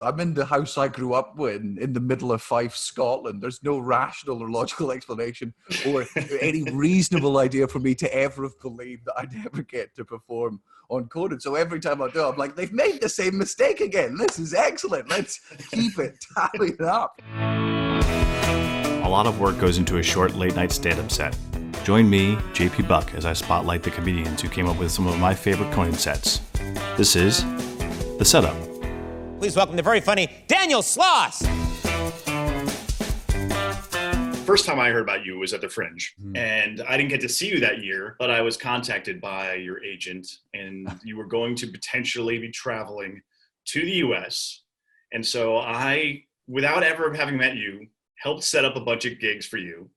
I'm in the house I grew up in the middle of Fife, Scotland. There's no rational or logical explanation or any reasonable idea for me to ever have believed that I'd ever get to perform on Conan. So every time I do, I'm like, they've made the same mistake again. This is excellent. Let's keep it tallied up. A lot of work goes into a short late-night stand-up set. Join me, JP Buck, as I spotlight the comedians who came up with some of my favorite Conan sets. This is The Setup. Please welcome the very funny Daniel Sloss. First time I heard about you was at the Fringe, and I didn't get to see you that year, but I was contacted by your agent, and you were going to potentially be traveling to the US. And so I, without ever having met you, helped set up a bunch of gigs for you.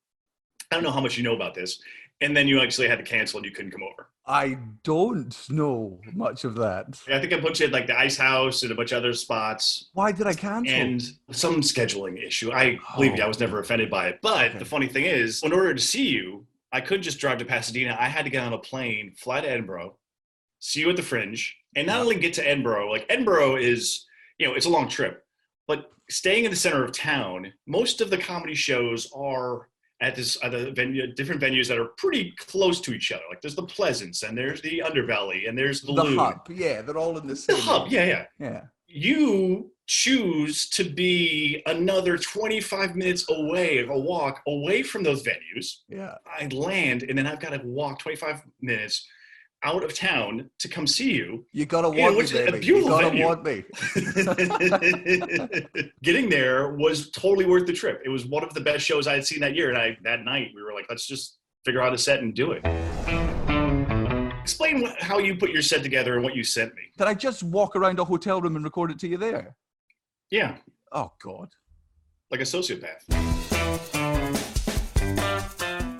I don't know how much you know about this. And then you actually had to cancel and you couldn't come over. I don't know much of that. I think I put you at like the Ice House and a bunch of other spots. Why did I cancel? And some scheduling issue. I believe you, I was never offended by it. But The funny thing is, in order to see you, I couldn't just drive to Pasadena. I had to get on a plane, fly to Edinburgh, see you at the Fringe, and not only get to Edinburgh, like Edinburgh is, it's a long trip, but staying in the center of town, most of the comedy shows are at the venue, different venues that are pretty close to each other. Like there's the Pleasance, and there's the Underbelly, and there's the Loon. Hub. Yeah, they're all in the same. The Hub, yeah. You choose to be another 25 minutes away of a walk away from those venues. Yeah. I land, and then I've got to walk 25 minutes out of town to come see you. You gotta want me, baby. You gotta want me. Getting there was totally worth the trip. It was one of the best shows I had seen that year. And that night we were like, let's just figure out a set and do it. Explain how you put your set together and what you sent me. Did I just walk around a hotel room and record it to you there? Yeah. Oh, God. Like a sociopath.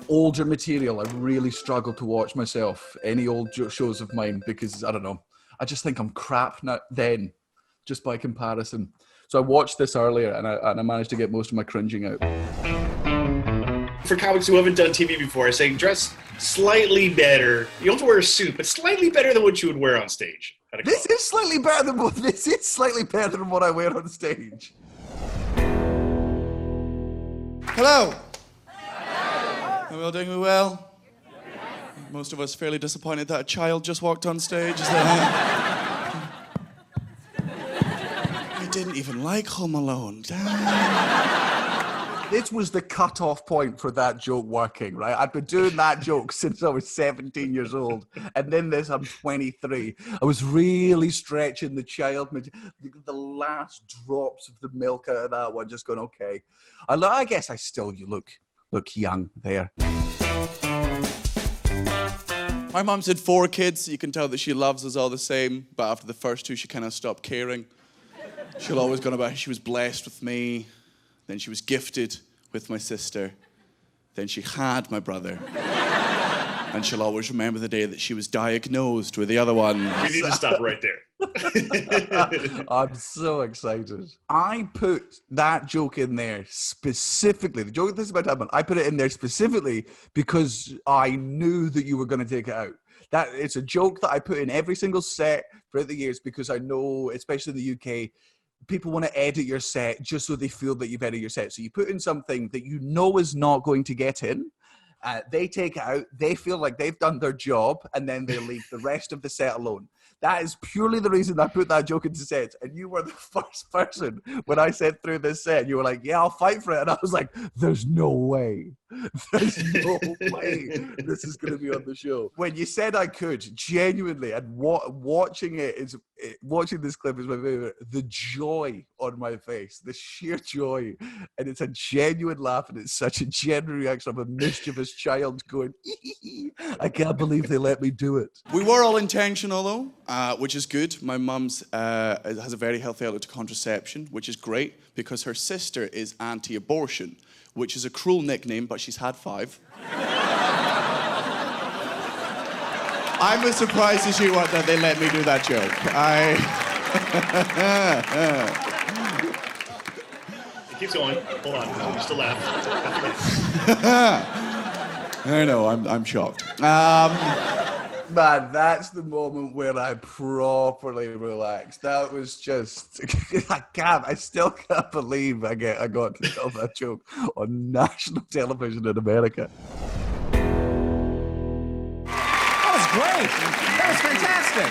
Older material, I really struggle to watch myself, any old shows of mine, because, I don't know, I just think I'm crap now, then, just by comparison. So I watched this earlier, and I managed to get most of my cringing out. For comics who haven't done TV before, I say dress slightly better. You don't have to wear a suit, but slightly better than what you would wear on stage. This is slightly better than what I wear on stage. Hello. Are we all doing well? Most of us fairly disappointed that a child just walked on stage. I didn't even like Home Alone. Damn. This was the cut-off point for that joke working, right? I'd been doing that joke since I was 17 years old. And then this, I'm 23. I was really stretching the child, the last drops of the milk out of that one, just going, okay. I guess you look young there. My mum's had 4 kids. You can tell that she loves us all the same. But after the first 2, she kind of stopped caring. She'll always go about, she was blessed with me. Then she was gifted with my sister. Then she had my brother. And she'll always remember the day that she was diagnosed with the other one. We need to stop right there. I'm so excited. I put that joke in there specifically. The joke that's about to happen, I put it in there specifically because I knew that you were going to take it out. That it's a joke that I put in every single set throughout the years because I know, especially in the UK, people want to edit your set just so they feel that you've edited your set. So you put in something that you know is not going to get in. They take it out, they feel like they've done their job, and then they leave the rest of the set alone. That is purely the reason I put that joke into sets. And you were the first person when I said through this set, you were like, yeah, I'll fight for it. And I was like, there's no way. There's no way this is going to be on the show. When you said I could, genuinely, and watching this clip is my favorite, the joy on my face, the sheer joy. And it's a genuine laugh, and it's such a genuine reaction of a mischievous child going, I can't believe they let me do it. We were all intentional, though, which is good. My mum's has a very healthy outlook to contraception, which is great because her sister is anti-abortion, which is a cruel nickname, but she's had 5. I'm as surprised as you are that they let me do that joke. It keeps going. Hold on. I'm still laughing. I know, I'm shocked. Man, that's the moment where I properly relaxed. That was just, I still can't believe I got to tell that joke on national television in America. That was great. That was fantastic.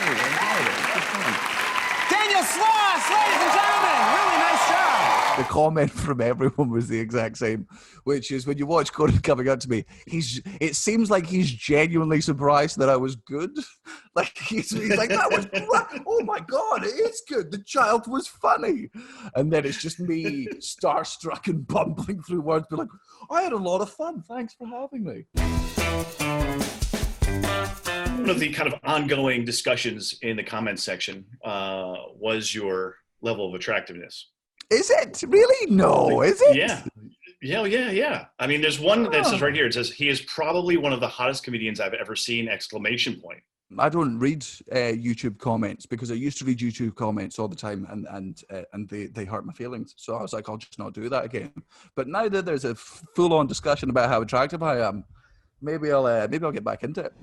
Daniel Sloss, ladies and gentlemen. Really nice job. The comment from everyone was the exact same, which is when you watch Conan coming up to me, it seems like he's genuinely surprised that I was good. Like he's like, that was great. Oh my God, it is good. The child was funny. And then it's just me starstruck and bumbling through words, but like, I had a lot of fun. Thanks for having me. One of the kind of ongoing discussions in the comments section was your level of attractiveness. Is it? Really? No, is it? Yeah. I mean, there's one that says right here, it says, he is probably one of the hottest comedians I've ever seen, ! I don't read YouTube comments because I used to read YouTube comments all the time and they hurt my feelings. So I was like, I'll just not do that again. But now that there's a full-on discussion about how attractive I am, maybe I'll get back into it.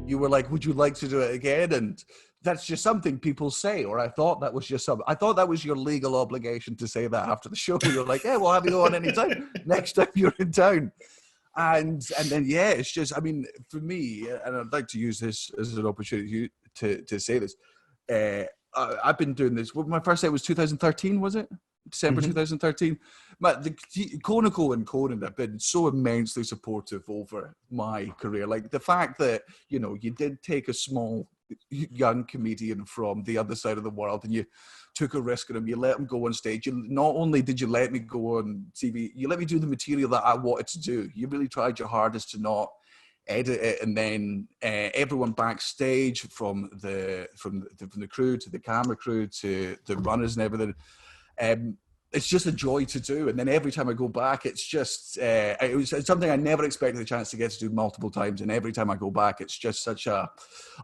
You were like, would you like to do it again? And that's just something people say, or I thought that was just something. I thought that was your legal obligation to say that after the show. You're like, yeah, we'll have you go on anytime. Next time you're in town. And then, yeah, it's just, I mean, for me, and I'd like to use this as an opportunity to say this. I've been doing this. My first day was 2013, was it? December 2013. The Conoco and Conan have been so immensely supportive over my career. Like the fact that, you know, you did take a small young comedian from the other side of the world and you took a risk on him, you let him go on stage. Not only did you let me go on TV, you let me do the material that I wanted to do. You really tried your hardest to not edit it, and then everyone backstage from the crew to the camera crew to the runners and everything. It's just a joy to do, and then every time I go back, it's just it's something I never expected the chance to get to do multiple times, and every time I go back, it's just such a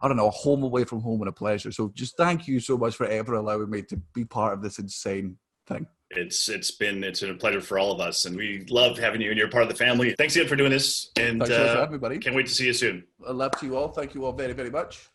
home away from home and a pleasure. So just thank you so much for ever allowing me to be part of this insane thing. It's been a pleasure for all of us, and we love having you, and you're part of the family. Thanks again for doing this, and thanks for having me, buddy. Can't wait to see you soon. I love to you all. Thank you all very, very much.